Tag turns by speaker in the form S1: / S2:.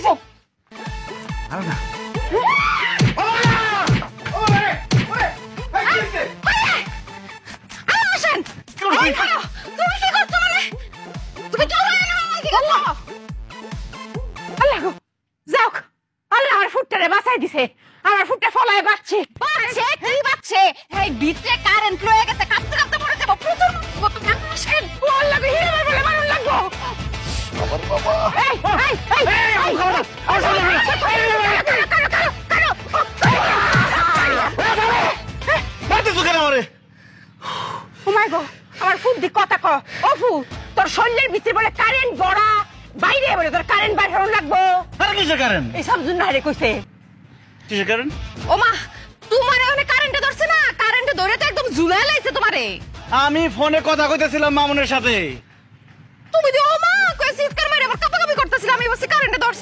S1: চুপ।
S2: আরে না
S1: আসেন। তুমি কি করছো মানে? তুমি কি করছো? আল্লাহ গো, যাও। আল্লাহ আমার ফুটটারে বাঁচাই দিছে। আমার ফুটটা ফলায় বাঁচছে। বাঁচছে কি বাঁচছে? এই ভিতরে কারেন্ট লয়ে গেছে, কাঁপতে কাঁপতে মরে যাবো। প্রচুর কত টাকা আসেন। ও আল্লাহ গো, হিরে বলে মারুন লাগবো।
S2: বাবার বাবা
S1: এই
S2: মারতেছো কেন আমারে?
S1: ও মাই গো, আমার ফুট দি কথা ক। ও ফু, তোর শরীরের ভিতরে বলে কারেন্ট বড়া, বাইরে বলে তোর কারেন্ট বাইর হরণ লাগবো।
S2: আরে কিসের কারেন্ট?
S1: এই সব জন্য হারে কইছে।
S2: কিসের কারেন্ট?
S1: ও মা, তোমারে ওনে কারেন্টে ধরছে না? কারেন্টে ধরে তো একদম ঝুলাই লাইছে তোমারে।
S2: আমি ফোনে কথা কইতেছিলাম মামুনের সাথে।
S1: তুমি দি ও মা কই চিৎকার মারে আবার কাঁপাকাঁপি করতেছিলাম, আমি বলছি কারেন্টে ধরছে।